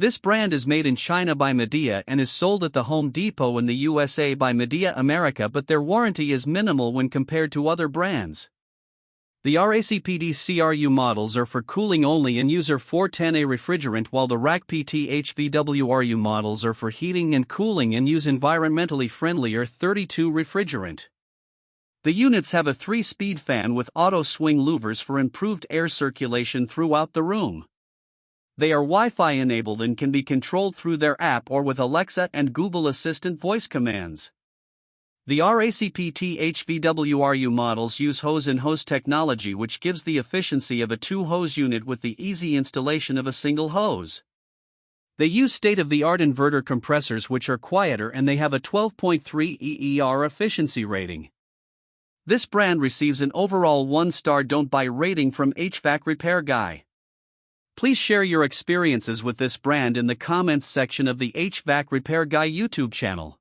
This brand is made in China by Midea and is sold at the Home Depot in the USA by Midea America, but their warranty is minimal when compared to other brands. The RAC-PD CRU models are for cooling only and use R-410A refrigerant, while the RAC-PT HVWRU models are for heating and cooling and use environmentally friendly R-32 refrigerant. The units have a 3-speed fan with auto swing louvers for improved air circulation throughout the room. They are Wi-Fi enabled and can be controlled through their app or with Alexa and Google Assistant voice commands. The RAC-PT HVWRU models use hose-in-hose technology, which gives the efficiency of a 2-hose unit with the easy installation of a single hose. They use state-of-the-art inverter compressors, which are quieter, and they have a 12.3 EER efficiency rating. This brand receives an overall 1-star don't buy rating from HvacRepairGuy. Please share your experiences with this brand in the comments section of the HvacRepairGuy YouTube channel.